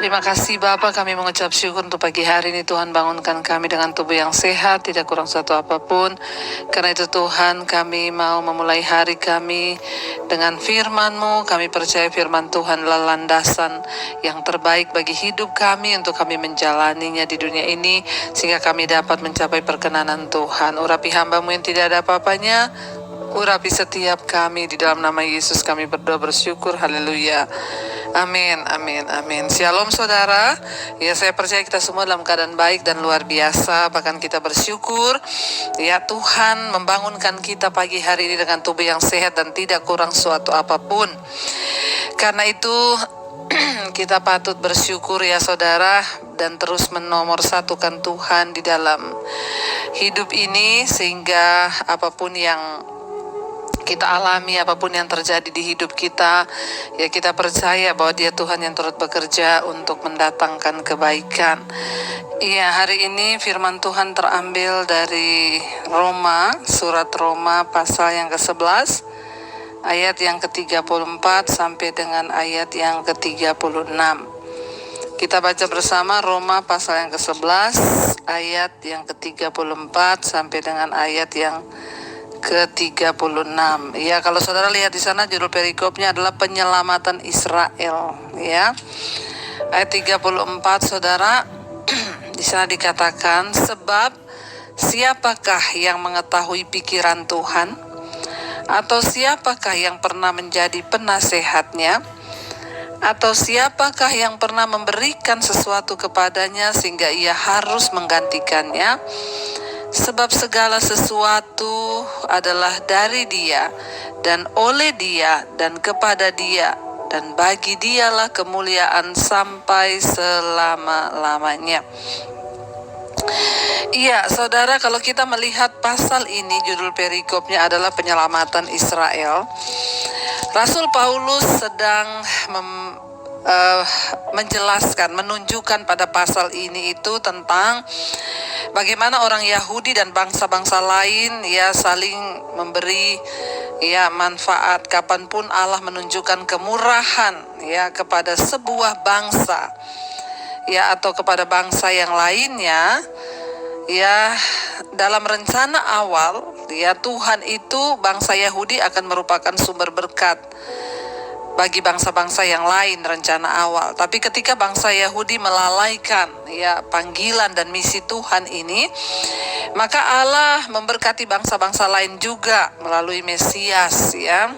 Terima kasih Bapak, kami mengucap syukur untuk pagi hari ini. Tuhan bangunkan kami dengan tubuh yang sehat, tidak kurang satu apapun. Karena itu Tuhan, kami mau memulai hari kami dengan firman-Mu. Kami percaya firman Tuhan adalah landasan yang terbaik bagi hidup kami untuk kami menjalaninya di dunia ini, sehingga kami dapat mencapai perkenanan Tuhan. Urapi hamba-Mu yang tidak ada apa-apanya, urapi setiap kami, di dalam nama Yesus kami berdoa bersyukur. Haleluya. Amin, amin, amin. Shalom saudara. Ya, saya percaya kita semua dalam keadaan baik dan luar biasa. Bahkan kita bersyukur, ya Tuhan membangunkan kita pagi hari ini dengan tubuh yang sehat dan tidak kurang suatu apapun. Karena itu kita patut bersyukur ya saudara, dan terus menomorsatukan Tuhan di dalam hidup ini, sehingga apapun yang kita alami, apapun yang terjadi di hidup kita, ya kita percaya bahwa Dia Tuhan yang turut bekerja untuk mendatangkan kebaikan. Iya, hari ini firman Tuhan terambil dari Roma, surat Roma pasal yang ke-11, ayat yang ke-34 sampai dengan ayat yang ke-36. Kita baca bersama Roma pasal yang ke-11, ayat yang ke-34 sampai dengan ayat yang ke-36. Ya, kalau saudara lihat di sana judul perikopnya adalah penyelamatan Israel, ya. Ayat 34 saudara, di sana dikatakan, sebab siapakah yang mengetahui pikiran Tuhan? Atau siapakah yang pernah menjadi penasehatnya? Atau siapakah yang pernah memberikan sesuatu kepadanya sehingga ia harus menggantikannya? Sebab segala sesuatu adalah dari Dia, dan oleh Dia, dan kepada Dia, dan bagi Dialah kemuliaan sampai selama-lamanya. Iya, saudara, kalau kita melihat pasal ini, judul perikopnya adalah penyelamatan Israel. Rasul Paulus sedang menjelaskan, menunjukkan pada pasal ini itu tentang bagaimana orang Yahudi dan bangsa-bangsa lain ya saling memberi ya manfaat kapanpun Allah menunjukkan kemurahan ya kepada sebuah bangsa ya atau kepada bangsa yang lainnya ya. Dalam rencana awal ya Tuhan itu bangsa Yahudi akan merupakan sumber berkat bagi bangsa-bangsa yang lain, rencana awal. Tapi ketika bangsa Yahudi melalaikan ya panggilan dan misi Tuhan ini, maka Allah memberkati bangsa-bangsa lain juga melalui Mesias ya.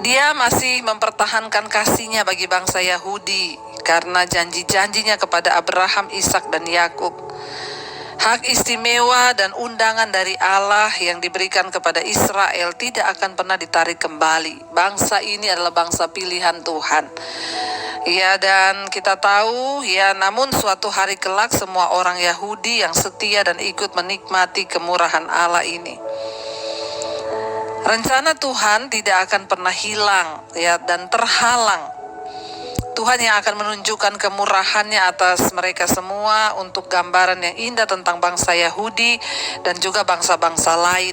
Dia masih mempertahankan kasih-Nya bagi bangsa Yahudi karena janji-janjinya kepada Abraham, Ishak dan Yakub. Hak istimewa dan undangan dari Allah yang diberikan kepada Israel tidak akan pernah ditarik kembali. Bangsa ini adalah bangsa pilihan Tuhan. Ya, dan kita tahu ya, namun suatu hari kelak semua orang Yahudi yang setia dan ikut menikmati kemurahan Allah ini. Rencana Tuhan tidak akan pernah hilang ya dan terhalang. Tuhan yang akan menunjukkan kemurahan-Nya atas mereka semua untuk gambaran yang indah tentang bangsa Yahudi dan juga bangsa-bangsa lain.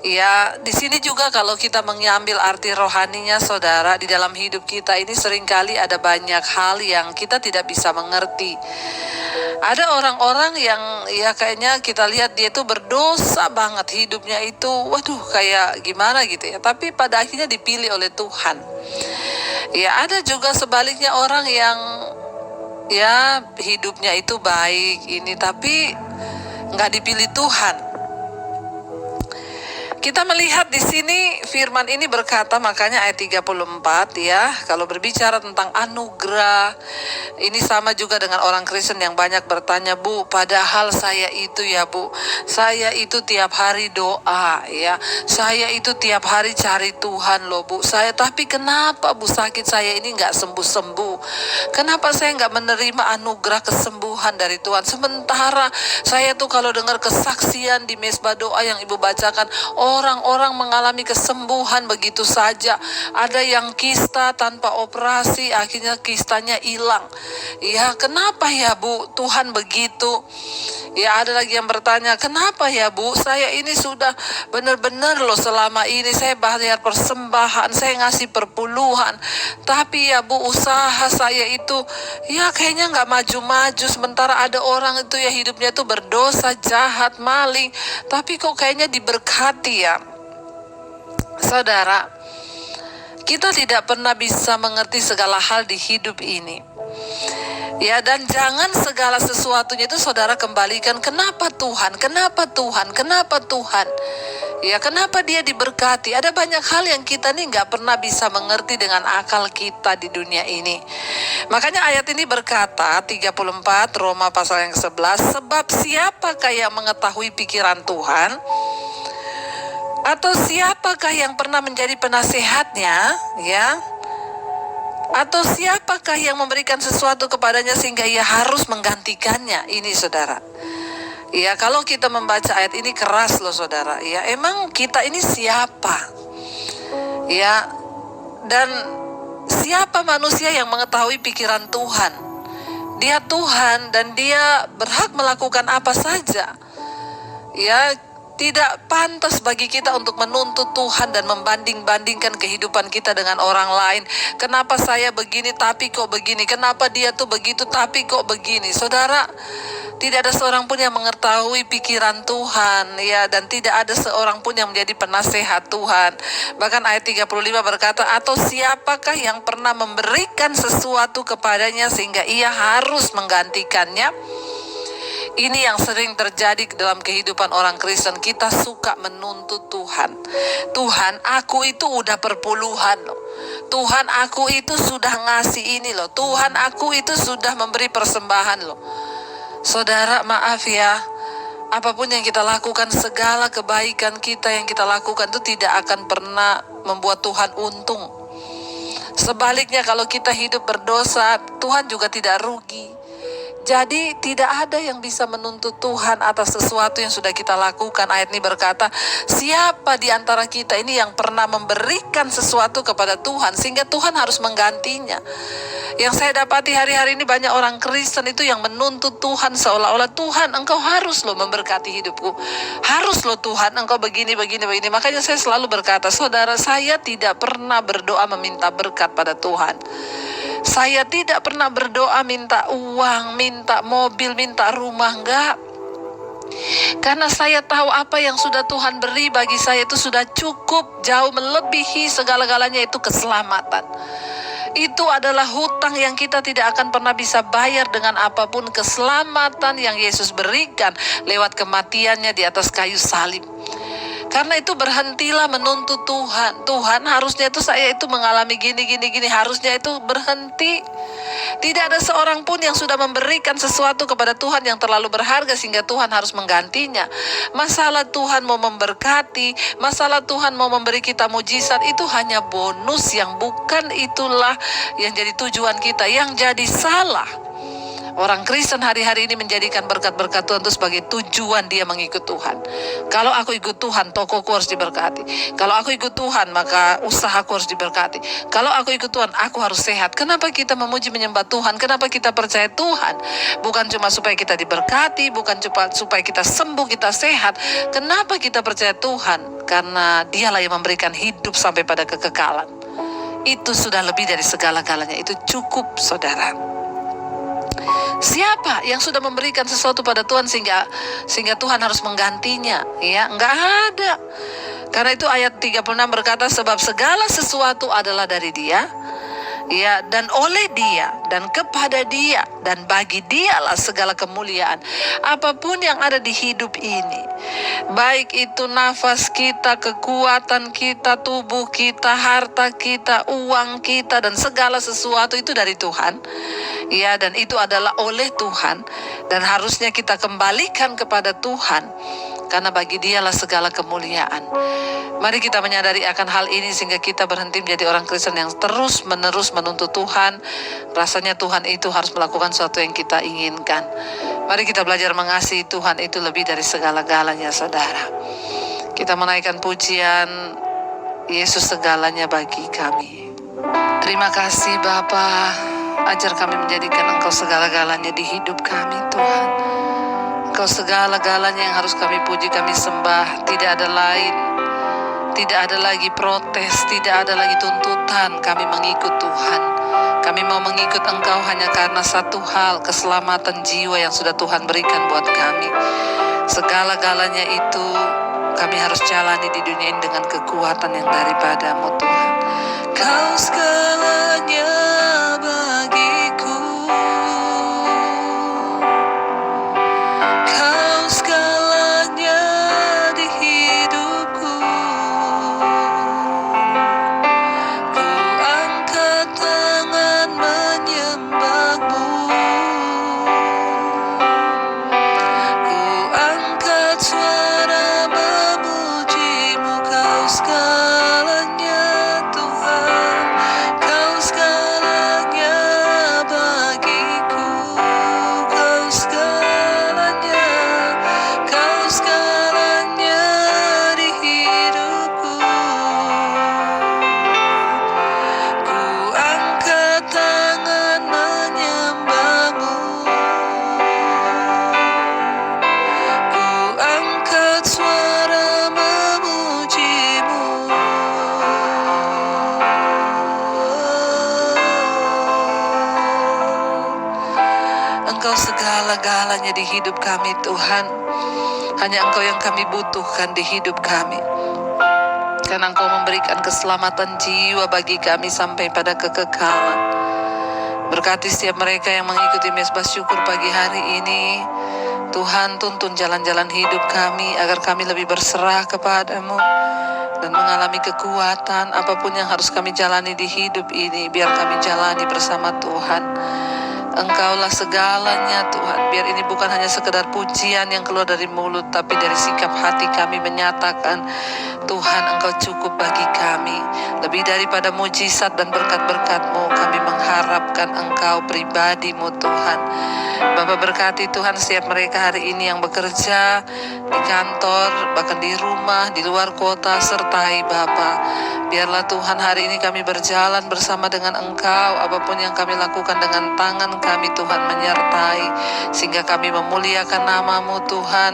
Ya, di sini juga kalau kita mengambil arti rohaninya saudara, di dalam hidup kita ini seringkali ada banyak hal yang kita tidak bisa mengerti. Ada orang-orang yang ya kayaknya kita lihat dia itu berdosa banget, hidupnya itu waduh kayak gimana gitu ya, tapi pada akhirnya dipilih oleh Tuhan. Ya, ada juga sebaliknya orang yang ya hidupnya itu baik ini tapi nggak dipilih Tuhan. Kita melihat di sini firman ini berkata, makanya ayat 34 ya, kalau berbicara tentang anugerah, ini sama juga dengan orang Kristen yang banyak bertanya, Bu, padahal saya itu ya Bu, saya itu tiap hari doa ya, saya itu tiap hari cari Tuhan loh Bu, saya tapi kenapa Bu sakit saya ini nggak sembuh-sembuh? Kenapa saya nggak menerima anugerah kesembuhan dari Tuhan? Sementara saya tuh kalau dengar kesaksian di mesbah doa yang Ibu bacakan, oh orang-orang mengalami kesembuhan begitu saja. Ada yang kista tanpa operasi, akhirnya kistanya hilang. Ya, kenapa ya Bu, Tuhan begitu? Ya, ada lagi yang bertanya, kenapa ya Bu, saya ini sudah benar-benar loh selama ini saya bayar persembahan, saya ngasih perpuluhan, tapi ya Bu, usaha saya itu ya kayaknya nggak maju-maju. Sementara ada orang itu ya hidupnya itu berdosa, jahat, maling, tapi kok kayaknya diberkati ya. Saudara, kita tidak pernah bisa mengerti segala hal di hidup ini. Ya, dan jangan segala sesuatunya itu saudara kembalikan, kenapa Tuhan, kenapa Tuhan, kenapa Tuhan. Ya, kenapa dia diberkati? Ada banyak hal yang kita nih nggak pernah bisa mengerti dengan akal kita di dunia ini. Makanya ayat ini berkata, 34 Roma pasal yang 11, sebab siapakah yang mengetahui pikiran Tuhan? Atau siapakah yang pernah menjadi penasehatnya? Ya, atau siapakah yang memberikan sesuatu kepadanya sehingga ia harus menggantikannya? Ini saudara. Ya, kalau kita membaca ayat ini keras loh saudara. Ya, emang kita ini siapa? Ya, dan siapa manusia yang mengetahui pikiran Tuhan? Dia Tuhan dan dia berhak melakukan apa saja. Ya, tidak pantas bagi kita untuk menuntut Tuhan dan membanding-bandingkan kehidupan kita dengan orang lain. Kenapa saya begini tapi kok begini? Kenapa dia tuh begitu tapi kok begini? Saudara, tidak ada seorang pun yang mengetahui pikiran Tuhan, ya, dan tidak ada seorang pun yang menjadi penasehat Tuhan. Bahkan ayat 35 berkata, atau siapakah yang pernah memberikan sesuatu kepadanya sehingga ia harus menggantikannya? Ini yang sering terjadi dalam kehidupan orang Kristen. Kita suka menuntut Tuhan. Tuhan, aku itu udah perpuluhan loh. Tuhan, aku itu sudah ngasih ini loh. Tuhan, aku itu sudah memberi persembahan loh. Saudara, maaf ya, apapun yang kita lakukan, segala kebaikan kita yang kita lakukan itu tidak akan pernah membuat Tuhan untung. Sebaliknya, kalau kita hidup berdosa, Tuhan juga tidak rugi. Jadi tidak ada yang bisa menuntut Tuhan atas sesuatu yang sudah kita lakukan. Ayat ini berkata, siapa di antara kita ini yang pernah memberikan sesuatu kepada Tuhan sehingga Tuhan harus menggantinya? Yang saya dapati hari-hari ini banyak orang Kristen itu yang menuntut Tuhan seolah-olah, Tuhan engkau harus loh memberkati hidupku, harus loh Tuhan engkau begini. Makanya saya selalu berkata, saudara, saya tidak pernah berdoa meminta berkat pada Tuhan. Saya tidak pernah berdoa minta uang, minta mobil, minta rumah, enggak. Karena saya tahu apa yang sudah Tuhan beri bagi saya itu sudah cukup, jauh melebihi segala-galanya, itu keselamatan. Itu adalah hutang yang kita tidak akan pernah bisa bayar dengan apapun. Keselamatan yang Yesus berikan lewat kematiannya di atas kayu salib. Karena itu berhentilah menuntut Tuhan. Tuhan, harusnya itu saya itu mengalami gini. Harusnya itu berhenti. Tidak ada seorang pun yang sudah memberikan sesuatu kepada Tuhan yang terlalu berharga sehingga Tuhan harus menggantinya. Masalah Tuhan mau memberkati, masalah Tuhan mau memberi kita mujizat, itu hanya bonus yang bukan itulah yang jadi tujuan kita. Yang jadi salah, orang Kristen hari-hari ini menjadikan berkat-berkat Tuhan itu sebagai tujuan dia mengikut Tuhan. Kalau aku ikut Tuhan, tokoku harus diberkati. Kalau aku ikut Tuhan, maka usahaku harus diberkati. Kalau aku ikut Tuhan, aku harus sehat. Kenapa kita memuji menyembah Tuhan? Kenapa kita percaya Tuhan? Bukan cuma supaya kita diberkati, bukan cuma supaya kita sembuh, kita sehat. Kenapa kita percaya Tuhan? Karena dialah yang memberikan hidup sampai pada kekekalan. Itu sudah lebih dari segala-galanya. Itu cukup, saudara. Siapa yang sudah memberikan sesuatu pada Tuhan sehingga Tuhan harus menggantinya? Ya, enggak ada. Karena itu ayat 36 berkata, sebab segala sesuatu adalah dari Dia, ya, dan oleh Dia, dan kepada Dia, dan bagi Dialah segala kemuliaan. Apapun yang ada di hidup ini, baik itu nafas kita, kekuatan kita, tubuh kita, harta kita, uang kita, dan segala sesuatu itu dari Tuhan. Ya, dan itu adalah oleh Tuhan, dan harusnya kita kembalikan kepada Tuhan, karena bagi Dialah segala kemuliaan. Mari kita menyadari akan hal ini sehingga kita berhenti menjadi orang Kristen yang terus-menerus menuntut Tuhan. Rasanya Tuhan itu harus melakukan sesuatu yang kita inginkan. Mari kita belajar mengasihi Tuhan itu lebih dari segala-galanya, saudara. Kita menaikkan pujian, Yesus segalanya bagi kami. Terima kasih Bapa, ajar kami menjadikan Engkau segala-galanya di hidup kami Tuhan. Engkau segala-galanya yang harus kami puji, kami sembah. Tidak ada lain, tidak ada lagi protes, tidak ada lagi tuntutan. Kami mengikut Tuhan. Kami mau mengikut Engkau hanya karena satu hal, keselamatan jiwa yang sudah Tuhan berikan buat kami. Segala-galanya itu kami harus jalani di dunia ini dengan kekuatan yang daripada-Mu Tuhan. Kau segalanya bagiku, Kau segalanya di hidupku. Ku angkat tangan menyembah-Mu, ku angkat suara memuji-Mu. Kau segalanya Tuhan, Kau segalanya bagiku, Kau segalanya, Kau segalanya di hidupku. Ku angkat tangan menyembah-Mu, ku angkat suara memuji-Mu. Engkau segala-galanya di hidup kami Tuhan. Hanya Engkau yang kami butuhkan di hidup kami. Karena Engkau memberikan keselamatan jiwa bagi kami sampai pada kekekalan. Berkati setiap mereka yang mengikuti Mezbah Syukur pagi hari ini. Tuhan, tuntun jalan-jalan hidup kami agar kami lebih berserah kepada-Mu dan mengalami kekuatan apapun yang harus kami jalani di hidup ini. Biar kami jalani bersama Tuhan. Engkaulah segalanya Tuhan. Biar ini bukan hanya sekedar pujian yang keluar dari mulut, tapi dari sikap hati kami menyatakan, Tuhan Engkau cukup bagi kami. Lebih daripada mujizat dan berkat-berkat-Mu, kami mengharapkan Engkau pribadi-Mu Tuhan. Bapa, berkati Tuhan setiap mereka hari ini yang bekerja di kantor, bahkan di rumah, di luar kota, sertai Bapa. Biarlah Tuhan hari ini kami berjalan bersama dengan Engkau. Apapun yang kami lakukan dengan tangan kami Tuhan menyertai, sehingga kami memuliakan nama-Mu Tuhan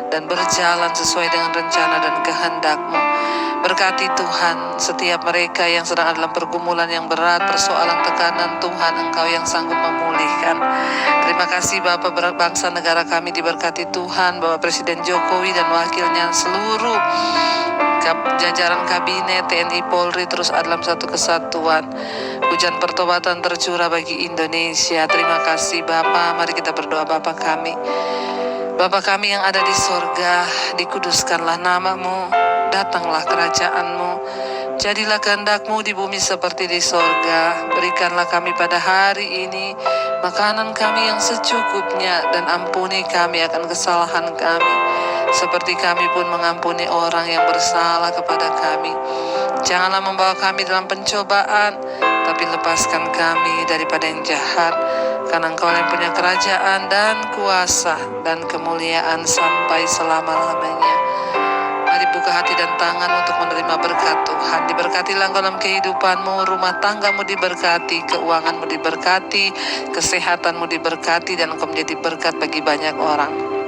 dan berjalan sesuai dengan rencana dan kehendak-Mu. Berkati Tuhan setiap mereka yang sedang dalam pergumulan yang berat, persoalan tekanan, Tuhan Engkau yang sanggup memulihkan. Terima kasih Bapak, bangsa negara kami diberkati Tuhan, Bapak Presiden Jokowi dan wakilnya, seluruh jajaran kabinet TNI Polri terus dalam satu kesatuan. Hujan pertobatan tercurah bagi Indonesia. Terima kasih Bapa. Mari kita berdoa. Bapa kami, Bapa kami yang ada di sorga, dikuduskanlah nama-Mu, datanglah kerajaan-Mu, jadilah kehendak-Mu di bumi seperti di sorga. Berikanlah kami pada hari ini makanan kami yang secukupnya, dan ampuni kami akan kesalahan kami, seperti kami pun mengampuni orang yang bersalah kepada kami. Janganlah membawa kami dalam pencobaan, tapi lepaskan kami daripada yang jahat. Karena Engkau yang punya kerajaan dan kuasa dan kemuliaan sampai selama-lamanya. Mari buka hati dan tangan untuk menerima berkat Tuhan. Diberkatilah Engkau dalam kehidupan-Mu, rumah tangga-Mu diberkati, keuangan-Mu diberkati, kesehatan-Mu diberkati, dan Engkau menjadi berkat bagi banyak orang.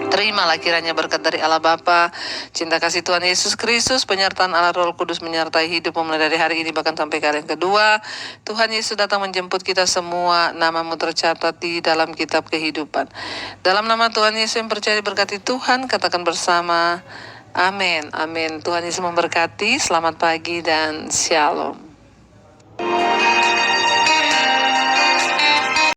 Terimalah kiranya berkat dari Allah Bapa, cinta kasih Tuhan Yesus Kristus, penyertaan Allah Roh Kudus menyertai hidupmu mulai dari hari ini bahkan sampai kali yang kedua. Tuhan Yesus datang menjemput kita semua, nama-Mu tercatat di dalam kitab kehidupan. Dalam nama Tuhan Yesus yang percaya diberkati Tuhan, katakan bersama, amin, amin. Tuhan Yesus memberkati, selamat pagi dan shalom.